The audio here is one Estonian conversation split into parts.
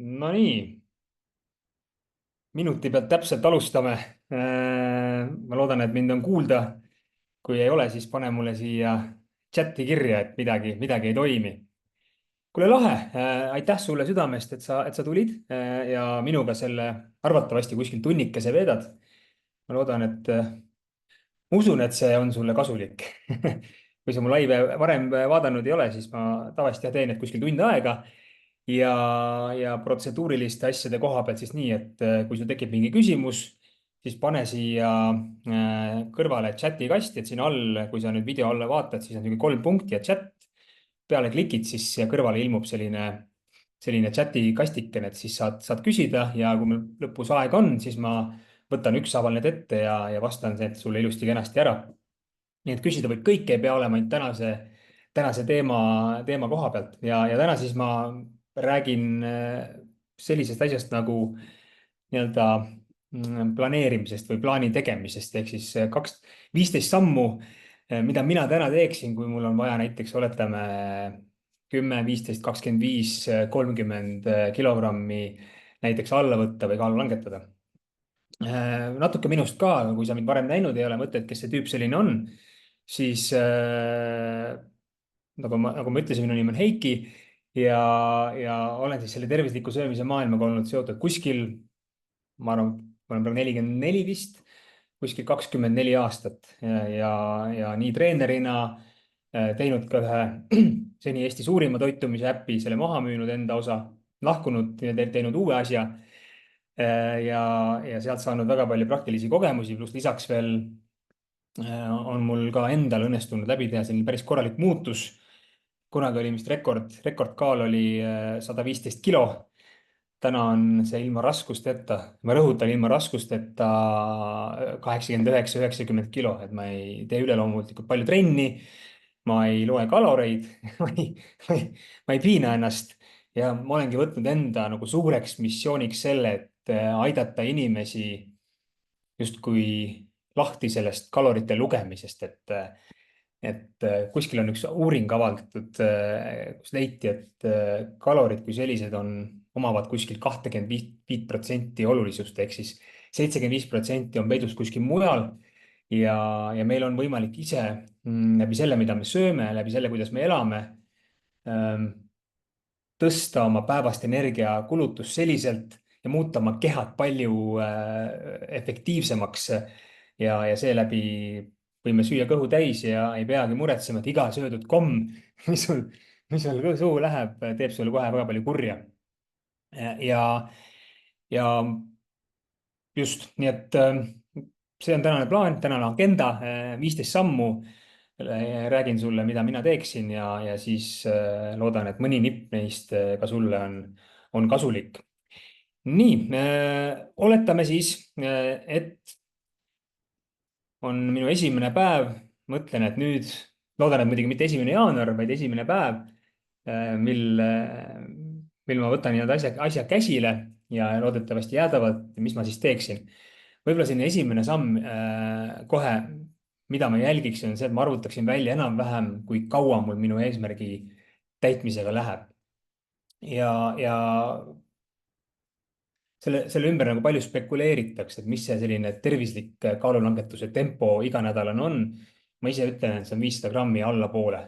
No nii, minuti pealt täpselt alustame. Ma loodan, et mind on kuulda. Kui ei ole, siis pane mulle siia chati kirja, et midagi ei toimi. Kuule, lahe. Aitäh sulle südamest, et sa tulid ja minuga selle arvatavasti kuskil tunnikese veedad. Ma loodan, ma usun, et see on sulle kasulik. Kui sa mu laive varem vaadanud ei ole, siis ma tavaliselt teen, et kuskil tund aega ja, ja protseduuriliste asjade koha pealt siis nii, et kui sul tekib mingi küsimus, siis pane siia kõrvale chati kasti, et siin all, kui sa nüüd video alla vaatad, siis on niisugune 3 punkti ja chat. Peale klikid, siis siia kõrvale ilmub selline chati kastikene, et siis saad küsida ja kui mul lõpus aeg on, siis ma võtan ükshaaval need ette ja vastan need sulle ilusti-kenasti ära. Nii et küsida võib kõike, ei pea olema ainult tänase teema koha pealt ja täna siis ma räägin sellisest asjast nagu nii-öelda planeerimisest või plaani tegemisest ehk siis 15 sammu, mida mina täna teeksin, kui mul on vaja näiteks, oletame 10, 15, 25, 30 kilogrammi näiteks alla võtta või kaalu langetada. Natuke minust ka, kui sa mind varem näinud ei ole, mõtled, kes see tüüp selline on, siis nagu ma ütlesin, minu nimi on Heiki ja olen siis selle tervisliku söömise maailmaga olnud seotud kuskil, ma arvan, ma olen praegu 44 vist, kuskil 24 aastat ja nii treenerina teinud ka ühe seni Eesti suurima toitumise äpi, selle maha müünud enda osa, lahkunud ja teinud uue asja ja sealt saanud väga palju praktilisi kogemusi, pluss lisaks veel on mul ka endal õnnestunud läbi teha selline päris korralik muutus. Kunagi oli vist rekordkaal oli 115 kilo. Täna on see ilma raskusteta, ma rõhutan ilma raskusteta 89-90 kilo, et ma ei tee üleloomulikult palju trenni, ma ei loe kaloreid, ma ei piina ennast ja ma olengi võtnud enda nagu suureks missiooniks selle, et aidata inimesi justkui lahti sellest kalorite lugemisest, et kuskil on üks uuring avaldatud, kus leiti, et kalorid kui sellised omavad kuskil 25% olulisust ehk siis 75% on peidus kuskil mujal ja meil on võimalik ise läbi selle, mida me sööme, läbi selle, kuidas me elame, tõsta oma päevast energiakulutust selliselt ja muuta oma kehad palju efektiivsemaks ja seeläbi võime süüa kõhu täis ja ei peagi muretsema, et iga söödud komm, mis sul suhu läheb, teeb sulle kohe väga palju kurja. Ja just, nii et see on tänane plaan, tänane agenda, 15 sammu. Räägin sulle, mida mina teeksin ja siis loodan, et mõni nipp neist ka sulle on kasulik. Nii, oletame siis, et on minu esimene päev. Mõtlen, et nüüd, loodan, et muidugi mitte 1. jaanuar, vaid esimene päev, mil ma võtan need asja käsile ja loodetavasti jäädavalt, mis ma siis teeksin. Võib-olla selline esimene samm kohe, mida ma jälgiksin, on see, et ma arvutaksin välja enam-vähem, kui kaua mul minu eesmärgi täitmisega läheb. Ja selle ümber nagu palju spekuleeritakse, et mis see selline tervislik kaalulangetuse tempo iganädalane on. Ma ise ütlen, et see on 500 grammi allapoole.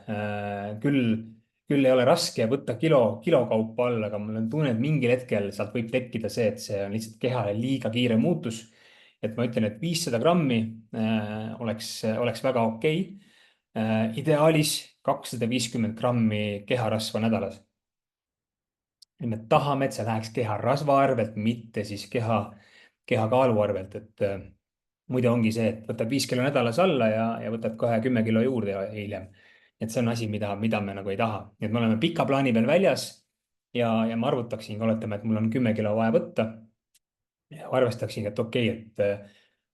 Küll ei ole raske võtta kilo kaupa alla, aga mul on tunne, et mingil hetkel sealt võib tekkida see, et see on lihtsalt kehale liiga kiire muutus. Et ma ütlen, et 500 grammi oleks väga okei. Ideaalis 250 grammi keharasva nädalas. Me tahame, et see läheks keharasva arvelt, mitte siis kehakaalu arvelt. Et muidu ongi see, et võtad 5 kilo nädalas alla ja võtad kohe 10 kilo juurde hiljem. Et see on asi, mida me nagu ei taha. Nii et me oleme pika plaani peal väljas ja ma arvutaksin, oletame, et mul on 10 kilo vaja võtta. Arvestaksin, et okei, et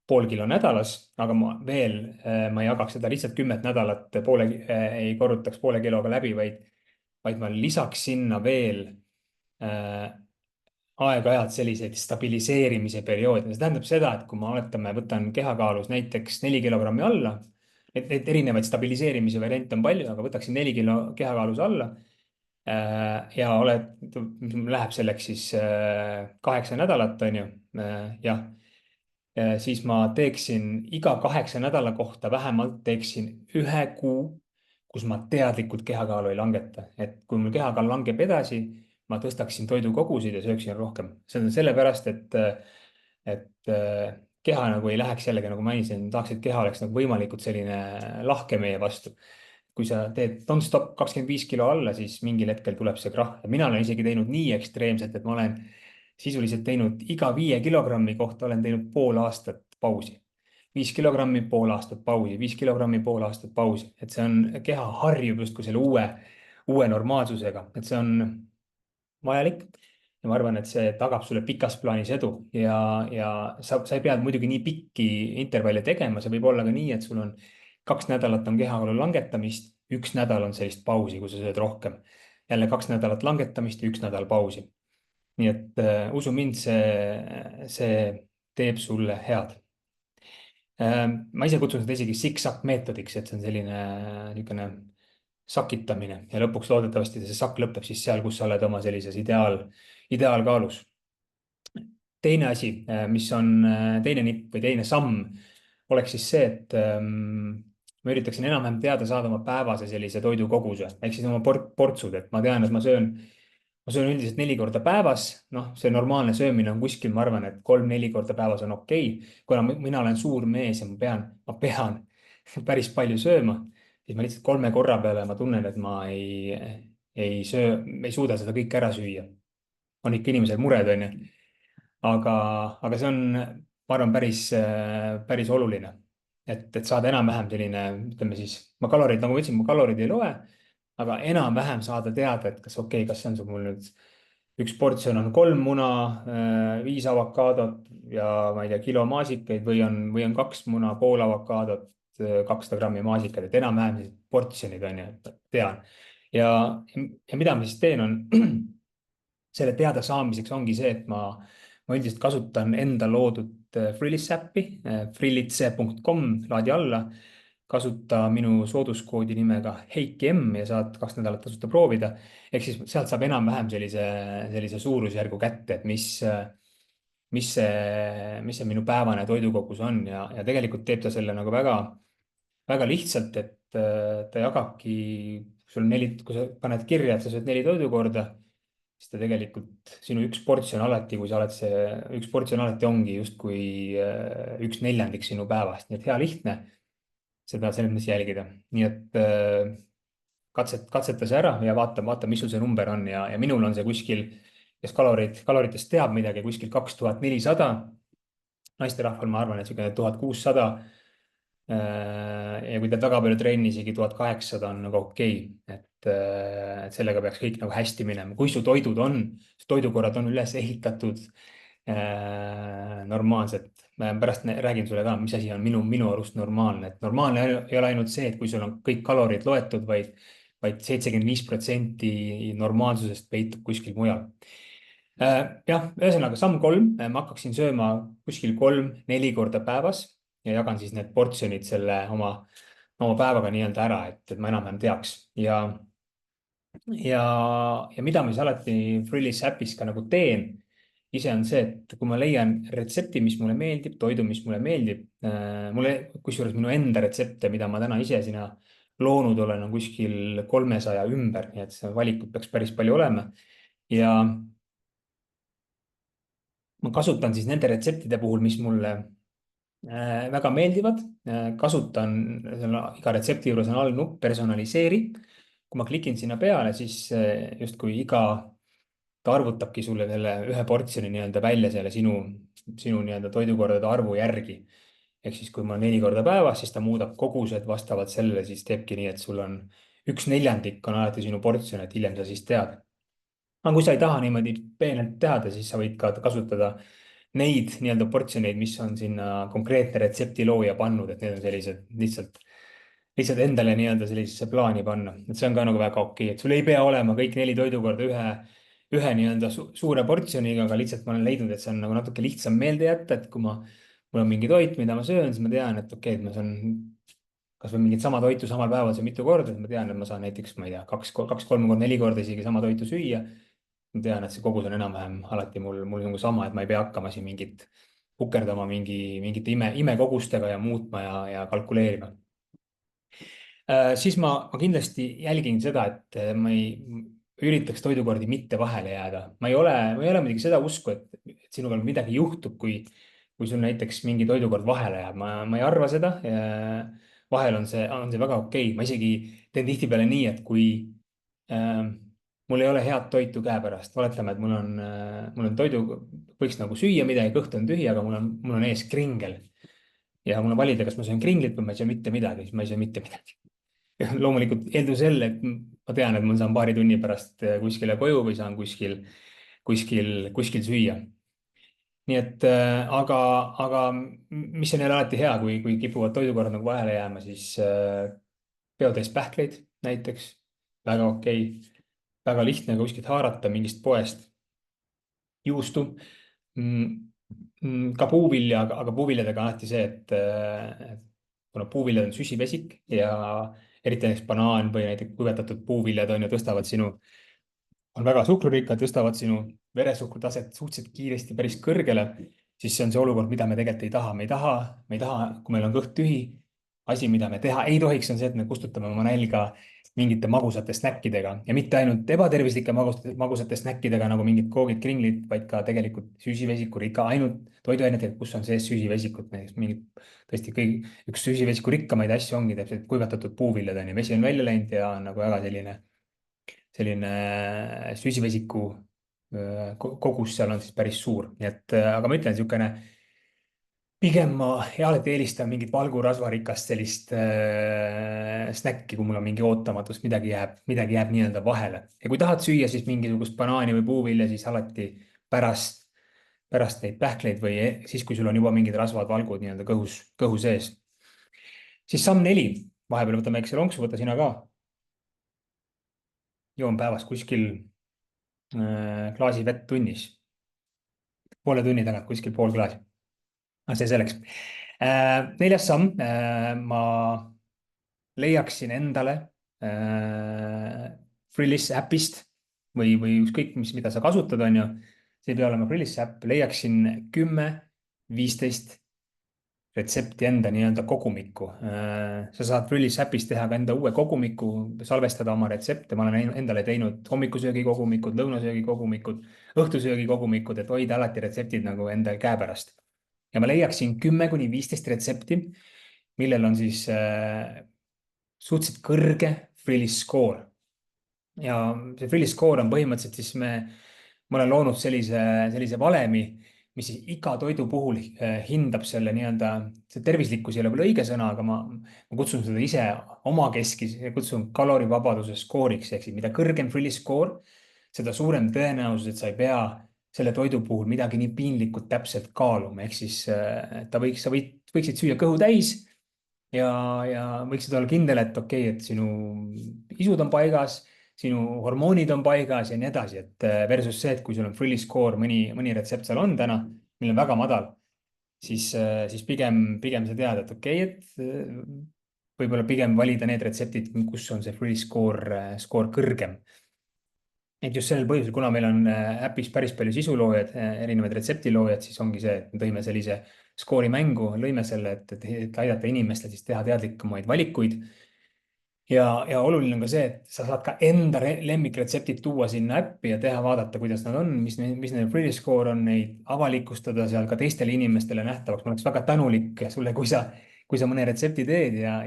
pool kilo nädalas, aga ma ei jagaks seda lihtsalt 10 nädalat ei korrutaks poole kiloga läbi, vaid ma lisaks sinna veel aeg-ajalt selliseid stabiliseerimise perioode. See tähendab seda, et kui ma võtan kehakaalus näiteks 4 kilogrammi alla, et erinevaid stabiliseerimise variante on palju, aga võtaksin 4 kilo kehakaalus alla, ja läheb selleks siis 8 nädalat, on ju. Jah. Siis ma teeksin iga 8 nädala kohta vähemalt teeksin 1 kuu, kus ma teadlikult kehakaalu ei langeta. Et kui mul kehakaal langeb edasi, ma tõstaksin toidukoguseid ja sööksin rohkem. See on sellepärast, et keha nagu ei läheks jällegi, nagu mainisin, tahaks, et keha oleks nagu võimalikult selline lahke meie vastu. Kui sa teed non-stop 25 kilo alla, siis mingil hetkel tuleb see krahh. Ja mina olen isegi teinud nii ekstreemselt, et ma olen sisuliselt teinud iga 5 kilogrammi kohta olen teinud pool aastat pausi. 5 kilogrammi, pool aastat pausi, 5 kilogrammi, pool aastat pausi. Et see on, keha harjub justkui selle uue normaalsusega, et see on vajalik. Ja ma arvan, et see tagab sulle pikas plaanis edu ja sa ei pea muidugi nii pikki intervalle tegema, see võib olla ka nii, et sul on 2 nädalat on kehakaalu langetamist, 1 nädal on sellist pausi, kui sa sööd rohkem. jälle 2 nädalat langetamist ja 1 nädal pausi. nii et usu mind, see teeb sulle head. Ma ise kutsun seda isegi six-sack meetodiks, et see on selline niisugune sakitamine ja lõpuks loodetavasti see sakk lõpeb siis seal, kus sa oled oma sellises ideaalkaalus. Teine asi, mis on teine nipp või teine samm, oleks siis see, et ma üritaksin enam-vähem teada saada oma päevase sellise toidukoguse ehk siis oma portsud, et ma tean, et ma söön üldiselt 4 korda päevas. Noh, see normaalne söömine on kuskil, ma arvan, et 3-4 korda päevas on okei. Kuna mina olen suur mees ja ma pean päris palju sööma, siis ma lihtsalt 3 korra peale ma tunnen, et ma ei suuda seda kõike ära süüa. On ikka inimesel mured, on ju. Aga see on, ma arvan, päris oluline, et saada enam-vähem selline, ütleme siis, ma kalorid, nagu ma ütlesin, ma kalorid ei loe, aga enam-vähem saada teada, et kas okei, kas see on mul nüüd üks portsjon on 3 muna, 5 avokaadot ja ma ei tea, kilo maasikaid või on 2 muna, pool avokaadot, 200 grammi maasikaid, et enam-vähem portsjonid on ju, tean. Ja mida ma siis teen, on selle teadasaamiseks ongi see, et ma üldiselt kasutan enda loodud Frilitse äppi, frilitse.com, laadi alla, kasuta minu sooduskoodi nimega HEIKM ja saad 2 nädalat tasuta proovida. Ehk siis sealt saab enam-vähem sellise suurusjärgu kätte, et mis see minu päevane toidukogus on ja tegelikult teeb ta selle nagu väga, väga lihtsalt, et ta jagabki sul kui sa paned kirja, et sa sööd 4 toidukorda, siis ta tegelikult sinu üks portsjon alati, kui sa oled üks portsjon alati ongi justkui 1/4 sinu päevast, nii et hea lihtne seda selles mõttes jälgida. Nii et katseta see ära ja vaata, mis sul see number on ja minul on see kuskil, kes kaloritest teab midagi, kuskil 2400. Naisterahval ma arvan, et niisugune 1600. Ja kui teed väga palju trenni, isegi 1800 on nagu okei. Et sellega peaks kõik nagu hästi minema. Kui su toidukorrad on üles ehitatud normaalselt. Pärast räägin sulle ka, mis asi on minu arust normaalne. Et normaalne ei ole ainult see, et kui sul on kõik kalorid loetud, vaid 75% normaalsusest peitub kuskil mujal. Jah, ühesõnaga samm 3, ma hakkaksin sööma kuskil 3-4 korda päevas ja jagan siis need portsjonid selle oma päevaga nii-öelda ära, et ma enam-vähem teaks. Ja mida ma siis alati Frilitse äpis ka nagu teen, ise on see, et kui ma leian retsepti, mis mulle meeldib, toidu, mis mulle meeldib, kusjuures minu enda retsepte, mida ma täna ise sinna loonud olen, on kuskil 300 ümber, nii et see valikut peaks päris palju olema. Ja ma kasutan siis nende retseptide puhul, mis mulle väga meeldivad, kasutan iga retsepti juures on all nupp personaliseeri. Kui ma klikin sinna peale, siis justkui ta arvutabki sulle selle ühe portsjoni nii-öelda välja selle sinu nii-öelda toidukordade arvu järgi. Ehk siis, kui ma 4 korda päevas, siis ta muudab kogused vastavalt sellele, siis teebki nii, et sul on 1/4 on alati sinu portsjon, et hiljem sa siis tead. Aga kui sa ei taha niimoodi peenelt teada, siis sa võid ka kasutada neid nii-öelda portsjoneid, mis on sinna konkreetne retsepti looja pannud, et need on sellised lihtsalt endale nii-öelda sellisesse plaani panna. Et see on ka nagu väga okei, et sul ei pea olema kõik 4 toidukorda ühe nii-öelda suure portsjoniga, aga lihtsalt ma olen leidnud, et see on nagu natuke lihtsam meelde jätta, et kui mul on mingi toit, mida ma söön, siis ma tean, et okei, et ma saan kasvõi mingit sama toitu samal päeval söön mitu korda, siis ma tean, et ma saan näiteks, ma ei tea, kaks-kolm korda, neli korda isegi sama toitu süüa. Ma tean, et see kogus on enam-vähem alati mul nagu sama, et ma ei pea hakkama siin pukerdama mingite imekogustega ja muutma ja kalkuleerima. Siis ma kindlasti jälgin seda, et ma ei üritaks toidukordi mitte vahele jääda. Ma ei ole muidugi seda usku, et sinuga midagi juhtub, kui sul näiteks mingi toidukord vahele jääb. Ma ei arva seda. Vahel on see väga okei. Ma isegi teen tihtipeale nii, et kui äh, mul ei ole head toitu käepärast, oletame, et mul on võiks nagu süüa midagi, kõht on tühi, aga mul on ees kringel ja mul on valida, kas ma söön kringlit või ma ei söö mitte midagi, siis ma ei söö mitte midagi. Ja loomulikult eeldus jälle, et ma tean, et ma saan paari tunni pärast kuskile koju või saan kuskil süüa. Nii et aga mis on jälle alati hea, kui kipuvad toidukorrad nagu vahele jääma, siis peotäis pähkleid näiteks, väga okei. Väga lihtne kuskilt haarata mingist poest juustu. Ka puuvilja, aga puuviljadega on alati see, et kuna puuviljad on süsivesik ja eriti näiteks banaan või näiteks kuivatatud puuviljad on ju, on väga suhkrurikkad, tõstavad sinu veresuhkrutaset suhteliselt kiiresti päris kõrgele, siis see on see olukord, mida me tegelikult ei taha. Me ei taha, kui meil on kõht tühi, asi, mida me teha ei tohiks, on see, et me kustutame oma nälga mingite magusate snäkkidega ja mitte ainult ebatervislike magusate snäkkidega nagu mingid koogid, kringlid, vaid ka tegelikult süsivesikurikka ainult toiduainetega, kus on sees süsivesikut, näiteks mingid tõesti üks süsivesiku rikkamaid asju ongi täpselt kuivatatud puuviljad on ju, vesi on välja läinud ja on nagu väga selline süsivesiku kogus seal on siis päris suur, nii et aga ma ütlen, niisugune pigem ma alati eelistan mingit valgurasvarikast sellist snäkki, kui mul on mingi ootamatus, midagi jääb nii-öelda vahele. Ja kui tahad süüa siis mingisugust banaani või puuvilja, siis alati pärast neid pähkleid või siis, kui sul on juba mingid rasvad, valgud nii-öelda kõhu sees. Siis samm 4, vahepeal võtame väikse lonksu, võta sina ka. Joon päevas kuskil klaasi vett tunnis. Poole tunni tagant kuskil pool klaasi. Aga see selleks. 4. samm. Ma leiaksin endale Frillis äpist või ükskõik, mida sa kasutad, on ju. See ei pea olema Frillis äpp. Leiaksin 10-15 retsepti enda nii-öelda kogumikku. Sa saad Frillis äpis teha ka enda uue kogumiku, salvestada oma retsepte. Ma olen endale teinud hommikusöögi kogumikud, lõunasöögi kogumikud, õhtusöögi kogumikud, et hoida alati retseptid nagu enda käepärast. Ja ma leiaksin 10-15 retsepti, millel on siis suhteliselt kõrge Frillis score. Ja see Frillis score on põhimõtteliselt siis ma olen loonud sellise valemi, mis siis iga toidu puhul hindab selle nii-öelda, see tervislikkus ei ole veel õige sõna, aga ma kutsun seda ise omakeskis, kutsun kalorivabaduse skooriks, ehk siis mida kõrgem Frillis score, seda suurem tõenäosus, et sa ei pea selle toidu puhul midagi nii piinlikult täpselt kaaluma, ehk siis sa võiksid süüa kõhu täis ja võiksid olla kindel, et okei, et sinu isud on paigas, sinu hormoonid on paigas ja nii edasi, et versus see, et kui sul on Frillis score, mõni retsept seal on täna, mil on väga madal, siis pigem sa tead, et okei, et võib-olla pigem valida need retseptid, kus on see Frillis score kõrgem. Et just sellel põhjusel, kuna meil on äpis päris palju sisuloojaid, erinevaid retseptiloojad, siis ongi see, et me tõime sellise skoori mängu, lõime selle, et aidata inimestel siis teha teadlikumaid valikuid. Ja oluline on ka see, et sa saad ka enda lemmikretseptid tuua sinna äppi ja teha, vaadata, kuidas nad on, mis neil Frilli score on, neid avalikustada seal ka teistele inimestele nähtavaks. Ma oleks väga tänulik sulle, kui sa mõne retsepti teed ja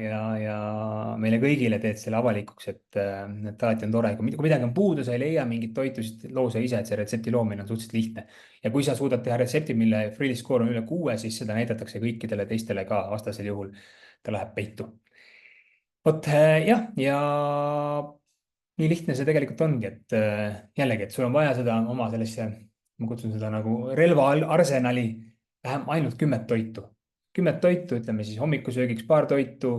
meile kõigile teed selle avalikuks, et alati on tore. Kui midagi on puudu, sa ei leia mingit toitu, siis loo sa ise, et see retsepti loomine on suhteliselt lihtne. Ja kui sa suudad teha retsepti, mille Frilli score on üle 6, siis seda näidatakse kõikidele teistele ka, vastasel juhul ta läheb peitu. Vot jah, ja nii lihtne see tegelikult ongi, et jällegi, et sul on vaja seda oma sellesse, ma kutsun seda nagu relvaarsenali, vähem ainult 10 toitu. 10 toitu, ütleme siis hommikusöögiks paar toitu,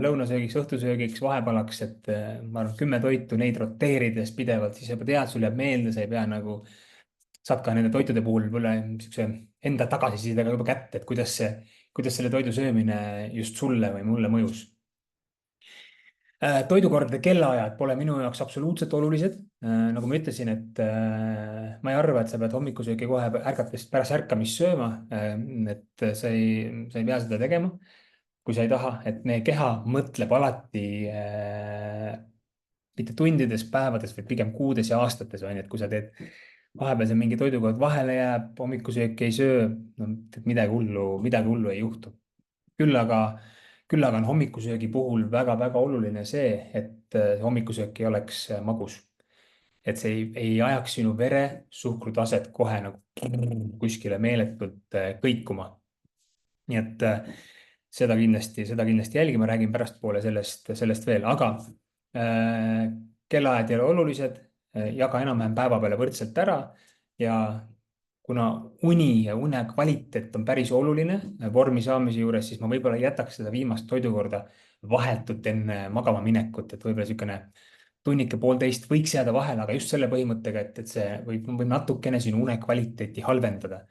lõunasöögiks, õhtusöögiks, vahepalaks, et ma arvan, 10 toitu, neid roteerides pidevalt, siis sa tead, sul jääb meelde, sa ei pea nagu, saad ka nende toitude puhul võib-olla niisuguse enda tagasisidega juba kätte, et kuidas kuidas selle toidu söömine just sulle või mulle mõjus? Toidukordade kellaajad pole minu jaoks absoluutselt olulised. Nagu ma ütlesin, et ma ei arva, et sa pead hommikusööki kohe pärast ärkamist sööma. Et sa ei pea seda tegema, kui sa ei taha, et meie keha mõtleb alati mitte tundides, päevades, vaid pigem kuudes ja aastates on ju, et kui sa teed vahepeal see mingi toidukord vahele jääb, hommikusööki ei söö, no midagi hullu ei juhtu. küll aga, küll aga on hommikusöögi puhul väga-väga oluline see, et hommikusöök ei oleks magus. Et see ei ajaks sinu vere suhkrutaset kohe nagu kuskile meeletult kõikuma. Nii et seda kindlasti jälgi, ma räägin pärastpoole sellest veel, aga kellaajad ei ole olulised, jaga enam-vähem päeva peale võrdselt ära ja kuna uni ja une kvaliteet on päris oluline vormi saamise juures, siis ma võib-olla jätaks seda viimast toidukorda vahetult enne magama minekut, et võib-olla niisugune tunnike poolteist võiks jääda vahele, aga just selle põhimõttega, et see võib natukene sinu une kvaliteeti halvendada.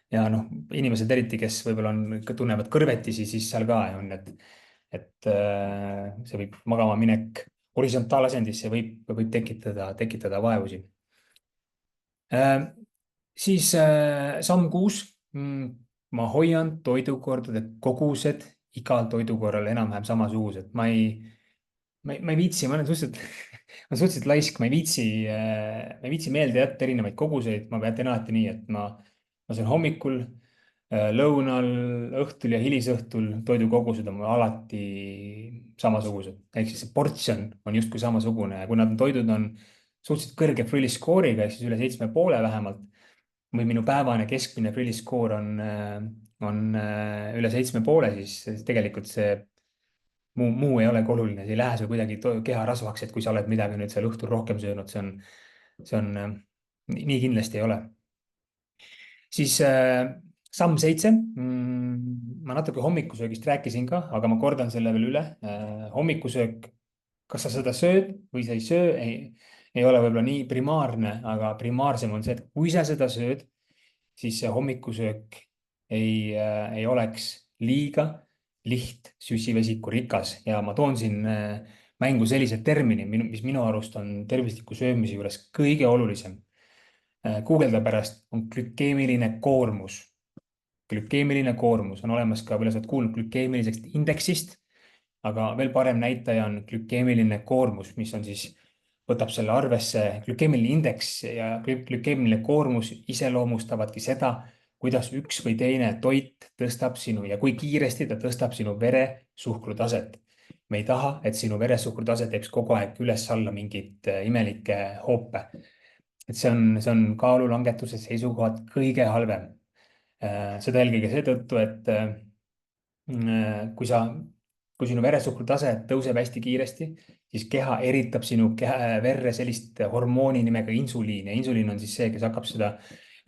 Ja noh, inimesed eriti, kes võib-olla tunnevad kõrvetisi, siis seal ka on, et see võib magama minek horisontaalasendisse võib tekitada vaevusi. Siis samm 6. Ma hoian toidukordade kogused igal toidukorral enam-vähem samasugused. Ma ei viitsi, ma olen suhteliselt laisk, ma ei viitsi meelde jätta erinevaid koguseid. Ma jätan alati nii, et ma söön hommikul, lõunal, õhtul ja hilisõhtul toidukogused on mul alati samasugused. Ehk siis see portsjon on justkui samasugune ja kui nad toidud on suhteliselt kõrge Frilli skooriga, ehk siis üle 7,5 vähemalt, või minu päevane keskmine Frilli skoor on üle 7,5, siis tegelikult see muu ei olegi oluline, see ei lähe sul kuidagi keha rasvaks, et kui sa oled midagi nüüd seal õhtul rohkem söönud, see on nii kindlasti ei ole. Siis samm 7. Ma natuke hommikusöögist rääkisin ka, aga ma kordan selle veel üle. Hommikusöök, kas sa seda sööd või sa ei söö, ei ole võib-olla nii primaarne, aga primaarsem on see, et kui sa seda sööd, siis see hommikusöök ei oleks liiga süsivesiku-rikas ja ma toon siin mängu sellise termini, mis minu arust on tervisliku söömise juures kõige olulisem. Guugelda pärast on glükeemiline koormus. Glükeemiline koormus on olemas ka, võib-olla sa oled kuulnud glükeemilisest indeksist, aga veel parem näitaja on glükeemiline koormus, mis on siis, võtab selle arvesse, glükeemiline indeks ja glükeemiline koormus iseloomustavadki seda, kuidas üks või teine toit tõstab sinu ja kui kiiresti ta tõstab sinu vere suhkrutaset. Me ei taha, et sinu veresuhkrutase teeks kogu aeg üles-alla mingeid imelikke hoope. Et see on kaalulangetuse seisukohalt kõige halvem. Seda eelkõige seetõttu, et kui sinu veresuhkrutase tõuseb hästi kiiresti, siis keha eritab sinu verre sellist hormooni nimega insuliin ja insuliin on siis see, kes hakkab seda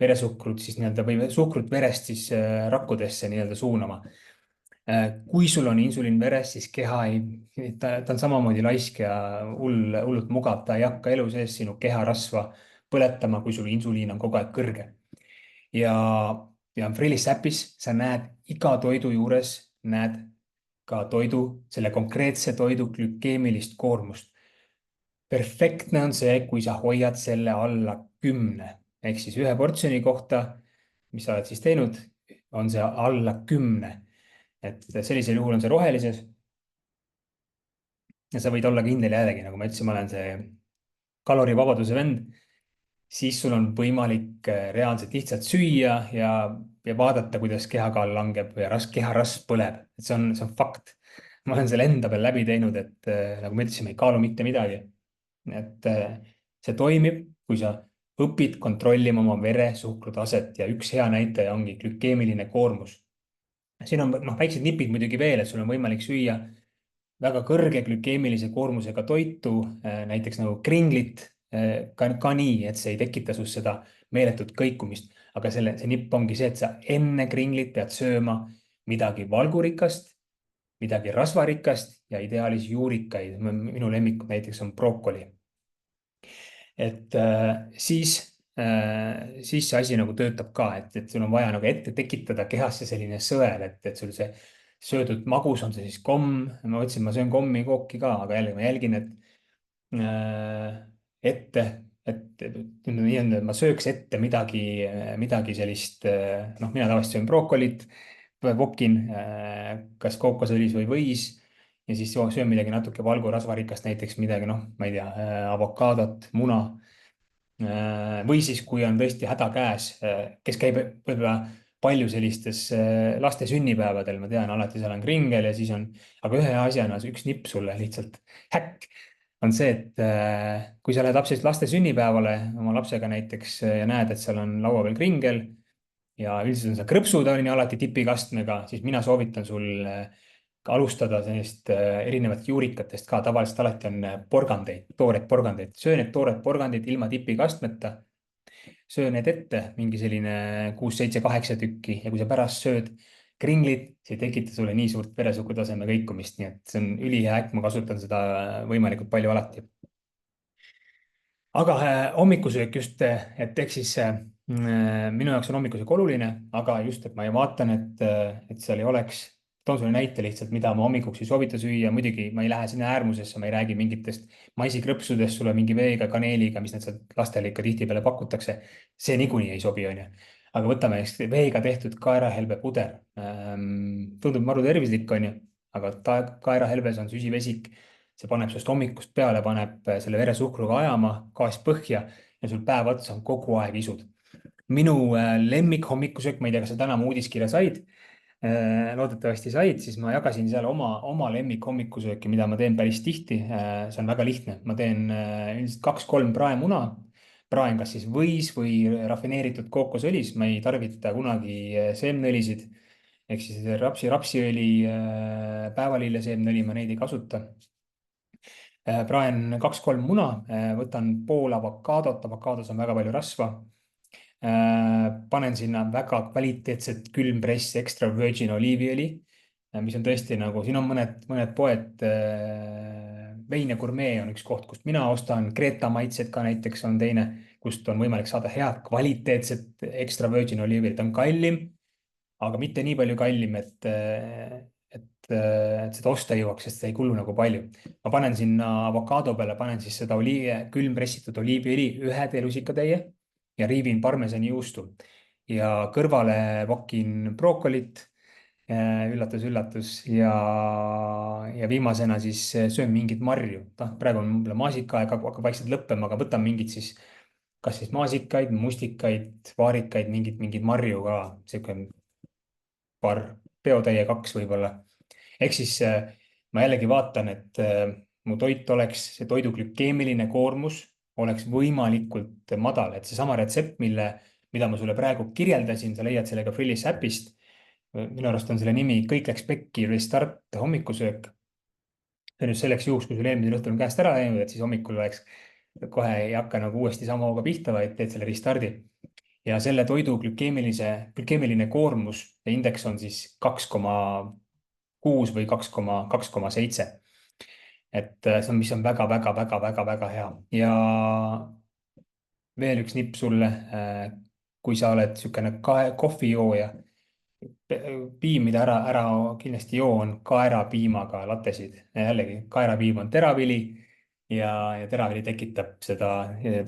veresuhkrut siis nii-öelda või suhkrut verest siis rakkudesse nii-öelda suunama. Kui sul on insuliin veres, siis keha ta on samamoodi laisk ja hullult mugav, ta ei hakka elu sees sinu keharasva põletama, kui sul insuliin on kogu aeg kõrge. Ja Frillis äpis sa näed iga toidu juures, näed ka selle konkreetse toidu glükeemilist koormust. Perfektne on see, kui sa hoiad selle alla 10 ehk siis ühe portsjoni kohta, mis sa oled siis teinud, on see alla 10. Et sellisel juhul on see rohelises. Ja sa võid olla kindel jällegi, nagu ma ütlesin, ma olen see kalorivabaduse vend. Siis sul on võimalik reaalselt lihtsalt süüa ja vaadata, kuidas kehakaal langeb ja keharasv põleb. Et see on fakt. Ma olen selle enda peal läbi teinud, et nagu me ütlesime, ei kaalu mitte midagi. Et see toimib, kui sa õpid kontrollima oma veresuhkrutaset ja üks hea näitaja ongi glükeemiline koormus. Siin on väiksed nipid muidugi veel, et sul on võimalik süüa väga kõrge glükeemilise koormusega toitu, näiteks nagu kringlit, ka nii, et see ei tekita sus seda meeletut kõikumist. Aga see nipp ongi see, et sa enne kringlit pead sööma midagi valgurikast, midagi rasvarikast ja ideaalis juurikaid. Minu lemmikud näiteks on brookoli. Et siis siis see asi nagu töötab ka, et sul on vaja nagu ette tekitada kehasse selline sõel, et sul see söödud magus on see siis komm. Ma ütlesin, ma söön kommi kooki ka, aga jällegi ma jälgin, et ette, nii-öelda ma sööks ette midagi sellist, noh, mina tavaliselt söön brookolit, vokin, kas kookosõlis või võis ja siis söön midagi natuke valgurasvarikast, näiteks midagi, noh, ma ei tea, avokaadot, muna. Või siis, kui on tõesti häda käes, kes käib võib-olla palju sellistes laste sünnipäevadel, ma tean, alati seal on kringel ja siis on, aga ühe asjana üks nipp sulle lihtsalt häkk on see, et kui sa lähed laste sünnipäevale oma lapsega näiteks ja näed, et seal on laua peal kringel ja üldiselt on seal krõpsud on ju alati tipikastmega, siis mina soovitan sul ka alustada sellist erinevat juurikatest ka. Tavaliselt alati on porgandeid, toored porgandeid. söö need toored porgandid ilma tipikastmeta, söö need ette, mingi selline 6, 7, 8 tükki ja kui sa pärast sööd kringlit, see ei tekita sulle nii suurt veresuhkrutaseme kõikumist, nii et see on ülihea äkk, ma kasutan seda võimalikult palju alati. Aga hommikusöök just, et ehk siis minu jaoks on hommikusöök oluline, aga just, et ma vaatan, et seal ei oleks, toon sulle näite lihtsalt, mida ma hommikuks ei soovita süüa. Muidugi ma ei lähe sinna äärmusesse, ma ei räägi mingitest maisikrõpsudest sulle mingi veega, kaneeliga, mis need sealt lastele ikka tihtipeale pakutakse. See niikuinii ei sobi, onju. Aga võtame veega tehtud kaerahelbe puder. Tundub maru tervislik, onju, aga kaerahelbes on süsivesik. See paneb sinust hommikust peale, paneb selle veresuhkruga ajama, gaas põhja ja sul päev otsa on kogu aeg isud. Minu lemmik hommikusöök, ma ei tea, kas sa täna mu uudiskirja said, loodetavasti said, siis ma jagasin seal oma lemmik hommikusööki, mida ma teen päris tihti. See on väga lihtne, ma teen üldiselt 2-3 praemuna. Praen kas siis võis või rafineeritud kookosõlis, ma ei tarvita kunagi seemneõlisid ehk siis rapsiõli, päevalille seemneõli, ma neid ei kasuta. Praen 2-3 muna, võtan pool avokaadot, avokaados on väga palju rasva. Panen sinna väga kvaliteetset külmpress extra virgin oliiviõli, mis on tõesti nagu, siin on mõned poed. Vein ja Gourmet on üks koht, kust mina ostan, Greta maitsed ka näiteks on teine, kust on võimalik saada head kvaliteetset extra virgin oliiviõli. Ta on kallim, aga mitte nii palju kallim, et seda osta ei jõuaks, sest see ei kulu nagu palju. Ma panen sinna avokaado peale, panen siis seda külmpressitud oliiviõli ühe teelusikatäie ja riivin parmesani juustu ja kõrvale vokin brookolit. Üllatus, üllatus ja viimasena siis söön mingit marju. Praegu on võib-olla maasikaaeg, hakkab vaikselt lõppema, aga võtan mingid siis, kas siis maasikaid, mustikaid, vaarikaid, mingid marju ka, sihuke paar peotäie 2 võib-olla. Ehk siis ma jällegi vaatan, et mu toit oleks, see toidu glükeemiline koormus oleks võimalikult madal, et seesama retsept, mida ma sulle praegu kirjeldasin, sa leiad selle ka Frillis äpist. Minu arust on selle nimi Kõik läks pekki restart hommikusöök. See on just selleks juhuks, kui sul eelmisel õhtul on käest ära läinud, et siis hommikul oleks kohe ei hakka nagu uuesti sama hooga pihta, vaid teed selle restardi. Ja selle toidu glükeemiline koormus ja indeks on siis 2,6 või 2,7. Et see on, mis on väga hea. Ja veel üks nipp sulle, kui sa oled niisugune kohvijooja, piim, mida ära kindlasti joo, on kaerapiimaga latesid. Jällegi, kaerapiim on teravili ja teravili tekitab seda,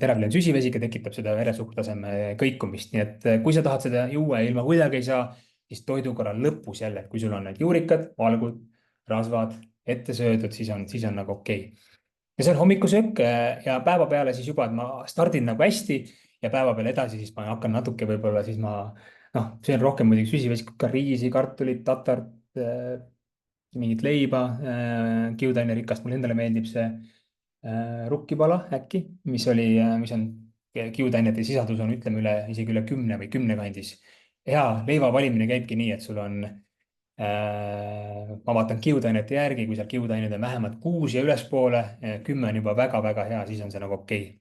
teravili on süsivesik ja tekitab seda veresuhkrutaseme kõikumist. Nii et kui sa tahad seda juua ja ilma kuidagi ei saa, siis toidukorra lõpus jälle, kui sul on need juurikad, valgud, rasvad ette söödud, siis on nagu okei. Ja see on hommikusöök ja päeva peale siis juba, et ma stardin nagu hästi ja päeva peale edasi, siis ma hakkan natuke võib-olla, siis ma söön rohkem muidugi süsivesikuga ka riisi, kartulit, tatart, mingit leiba, kiudainerikast. Mulle endale meeldib see rukkipala äkki, mis on kiudainete sisaldus on, ütleme isegi üle 10 või 10 kandis. Hea leiva valimine käibki nii, et sul on, ma vaatan kiudainete järgi, kui seal kiudained on vähemalt 6 ja ülespoole, 10 on juba väga hea, siis on see nagu okei.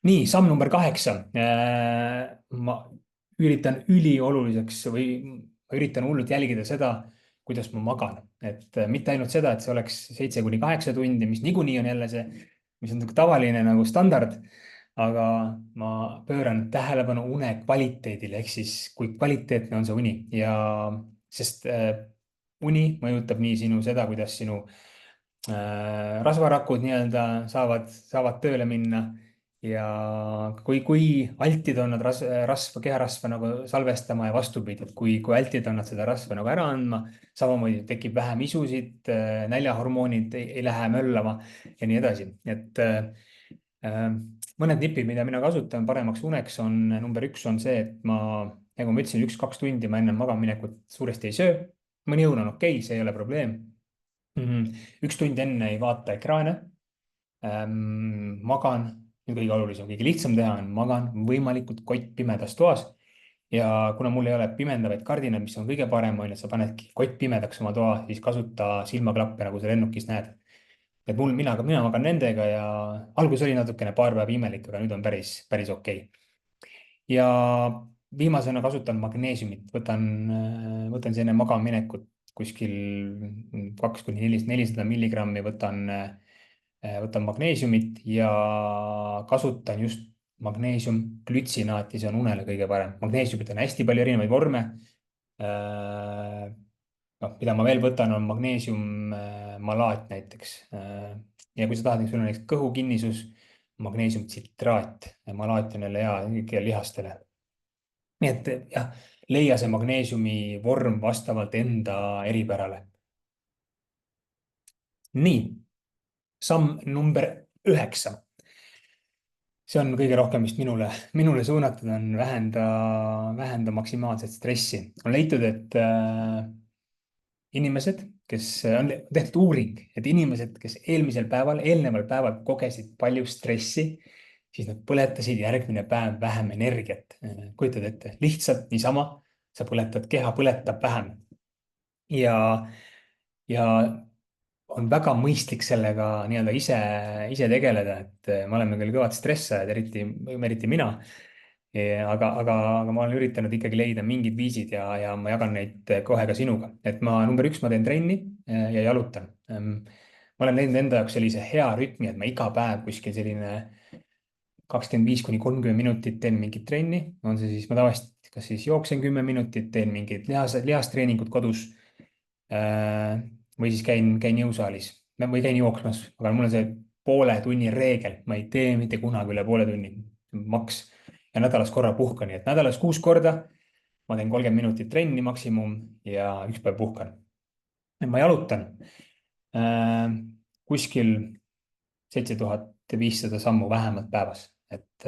Nii, samm number 8. Ma üritan ülioluliseks või ma üritan hullult jälgida seda, kuidas ma magan. Et mitte ainult seda, et see oleks 7-8 tundi, mis niikuinii on jälle see, mis on tavaline nagu standard, aga ma pööran tähelepanu une kvaliteedile ehk siis kui kvaliteetne on see uni ja sest uni mõjutab nii sinu seda, kuidas sinu rasvarakud nii-öelda saavad tööle minna ja kui altid on nad keharasva nagu salvestama ja vastupidi, et kui altid on nad seda rasva nagu ära andma, samamoodi tekib vähem isusid, näljahormoonid ei lähe möllama ja nii edasi. Et mõned nipid, mida mina kasutan paremaks uneks on, number üks on see, et nagu ma ütlesin, 1-2 tundi ma enne magamaminekut suuresti ei söö. Mõni õun on okei, see ei ole probleem. 1 tund enne ei vaata ekraane. Magan, kõige olulisem, kõige lihtsam teha on magan võimalikult kottpimedas toas. Ja kuna mul ei ole pimendavaid kardinaid, mis on kõige parem, on ju, et sa panedki kottpimedaks oma toa, siis kasuta silmaklappe, nagu sa lennukis näed. Et mina magan nendega ja alguses oli natukene paar päeva imelik, aga nüüd on päris okei. Ja viimasena kasutan magneesiumit, võtan siis enne magamaminekut kuskil 200–400 milligrammi võtan magneesiumit ja kasutan just magneesiumglütsinaati, see on unele kõige parem. Magneesiumit on hästi palju erinevaid vorme. Mida ma veel võtan, on magneesiummalaat näiteks. Ja kui sa tahad, sul on näiteks kõhukinnisus, magneesiumtsitraat. Malaat on jälle hea lihastele. Nii et jah, leia see magneesiumi vorm vastavalt enda eripärale. Nii, samm number 9. See on kõige rohkem vist minule suunatud, on vähenda maksimaalset stressi. On leitud, et inimesed, kes on tehtud uuring, et inimesed, kes eelneval päeval kogesid palju stressi, siis nad põletasid järgmine päev vähem energiat. Kujutad ette, lihtsalt niisama keha põletab vähem. Ja on väga mõistlik sellega nii-öelda ise tegeleda, et me oleme küll kõvad stressajad, eriti mina. Aga ma olen üritanud ikkagi leida mingid viisid ja ma jagan neid kohe ka sinuga. Et number 1, ma teen trenni ja jalutan. Ma olen leidnud enda jaoks sellise hea rütmi, et ma iga päev kuskil selline 25–30 minutit teen mingit trenni. On see siis, ma tavaliselt kas siis jooksen 10 minutit, teen mingid lihastreeningud kodus või siis käin jõusaalis või käin jooksmas, aga mul on see poole tunni reegel, ma ei tee mitte kunagi üle poole tunni, maks, ja nädalas korra puhkan, nii et nädalas 6 korda ma teen 30 minutit trenni maksimum ja 1 päev puhkan. Ma jalutan kuskil 7500 sammu vähemalt päevas, et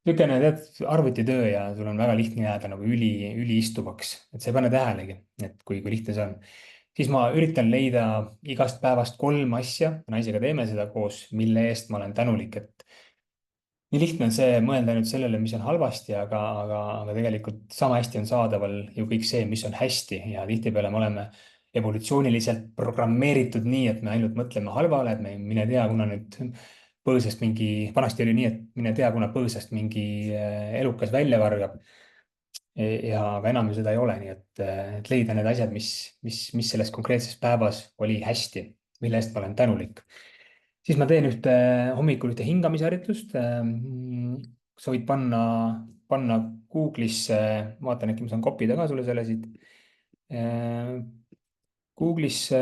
niisugune arvutitöö ja sul on väga lihtne jääda nagu üliistuvaks, et sa ei pane tähelegi, et kui lihtne see on. Siis ma üritan leida igast päevast 3 asja, naisega teeme seda koos, mille eest ma olen tänulik, et nii lihtne on see mõelda nüüd sellele, mis on halvasti, aga tegelikult sama hästi on saadaval ju kõik see, mis on hästi ja tihtipeale me oleme evolutsiooniliselt programmeeritud nii, et me ainult mõtleme halvale, et me mine tea, kuna nüüd vanasti oli nii, et mine tea, kuna põõsast mingi elukas välja vargab. Aga enam ju seda ei ole, nii et leida need asjad, mis selles konkreetses päevas oli hästi, mille eest ma olen tänulik. Siis ma teen hommikul ühte hingamisharjutust. Sa võid panna Google'isse, vaatan äkki ma saan kopida ka sulle selle siit. Google'isse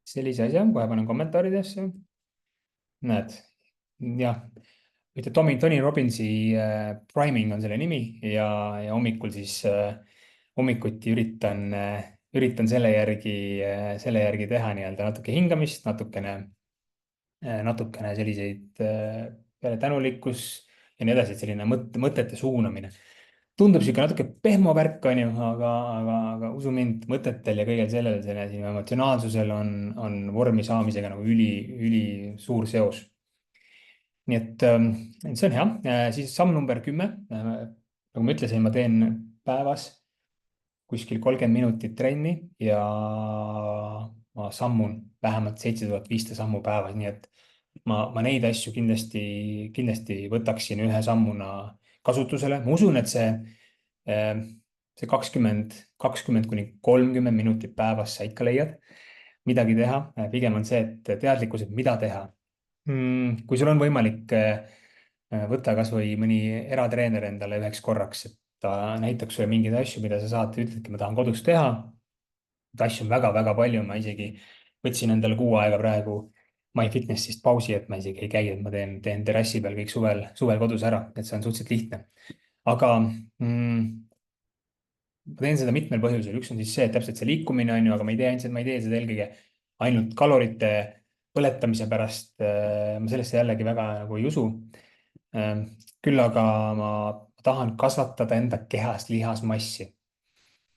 sellise asja, kohe panen kommentaaridesse. Näed, jah. Tony Robbinsi priming on selle nimi ja hommikul siis hommikuti üritan selle järgi teha nii-öelda natuke hingamist, natukene selliseid tänulikkus ja nii edasi, selline mõtete suunamine. Tundub siuke natuke pehmo värk, on ju, aga usu mind, mõtetel ja kõigel sellel sinu emotsionaalsusel on vormi saamisega nagu üli suur seos. Nii et see on hea. Siis samm number 10. Nagu ma ütlesin, ma teen päevas kuskil 30 minutit trenni ja ma sammun vähemalt 7500 sammu päevas. Nii et ma neid asju kindlasti võtaksin ühe sammuna kasutusele. Ma usun, et see 20–30 minutit päevas sa ikka leiad midagi teha. Pigem on see, et teadlikkus, et mida teha. Kui sul on võimalik võta kasvõi mõni eratreener endale üheks korraks, et ta näitaks sulle mingeid asju, mida sa saad, ütledki, ma tahan kodus teha. Neid asju on väga-väga palju, ma isegi võtsin endale kuu aega praegu MyFitnessist pausi, et ma isegi ei käi, et ma teen terrassi peal kõik suvel kodus ära, et see on suhteliselt lihtne. aga ma teen seda mitmel põhjusel, üks on siis see, et täpselt see liikumine on ju, aga ma ei tee seda eelkõige ainult kalorite põletamise pärast. ma sellesse jällegi väga nagu ei usu. küll aga ma tahan kasvatada enda kehas lihasmassi.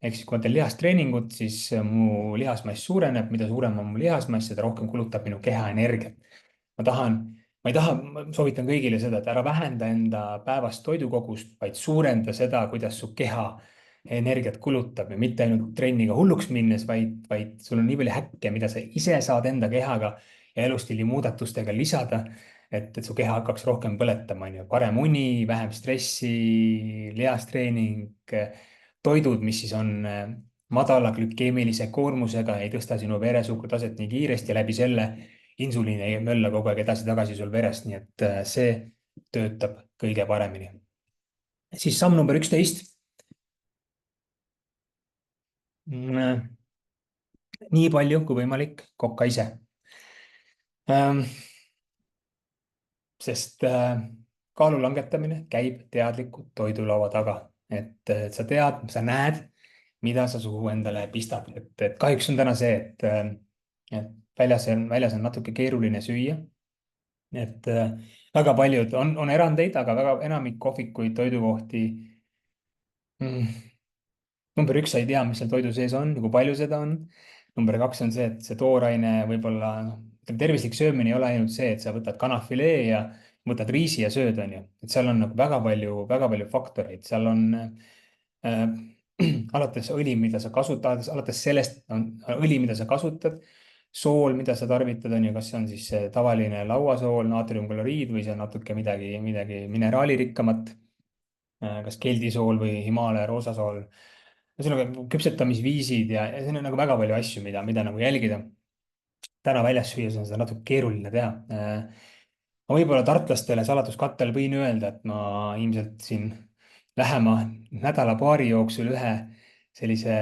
ehk siis, kui ma teen lihastreeningut, siis mu lihasmass suureneb, mida suurem on mu lihasmass, seda rohkem kulutab minu keha energiat. ma tahan, ma ei taha, ma soovitan kõigile seda, et ära vähenda enda päevast toidukogust, vaid suurenda seda, kuidas su keha energiat kulutab ja mitte ainult trenniga hulluks minnes, vaid sul on nii palju häkke, mida sa ise saad enda kehaga ja elustiili muudatustega lisada, et su keha hakkaks rohkem põletama, on ju. parem uni, vähem stressi, lihastreening, toidud, mis siis on madala glükeemilise koormusega, ei tõsta sinu veresuhkrutaset nii kiiresti ja läbi selle insuliin ei mölla kogu aeg edasi-tagasi sul verest, nii et see töötab kõige paremini. siis samm number 11. Nii palju kui võimalik kokka ise. Sest kaalu langetamine käib teadlikult toidulaua taga, et sa tead, sa näed, mida sa suhu endale pistad, et kahjuks on täna see, et väljas on natuke keeruline süüa. et väga paljud on erandeid, aga väga enamik kohvikuid, toidukohti. Number üks, sa ei tea, mis seal toidu sees on ja kui palju seda on. Number kaks on see, et see tooraine võib-olla, noh, tervislik söömine ei ole ainult see, et sa võtad kanafilee ja võtad riisi ja sööd, on ju. et seal on nagu väga palju faktoreid, seal on alates õli, mida sa kasutad, alates sellest on õli, mida sa kasutad, sool, mida sa tarvitad, on ju, kas see on siis tavaline lauasool, naatriumkloriid või see on natuke midagi mineraalirikkamat, kas keldisool või Himalaia roosasool. ühesõnaga küpsetamisviisid ja siin on nagu väga palju asju, mida nagu jälgida. täna väljas süües on seda natuke keeruline teha. ma võib-olla tartlastele saladuskattel võin öelda, et ma ilmselt siin lähema nädala-paari jooksul ühe sellise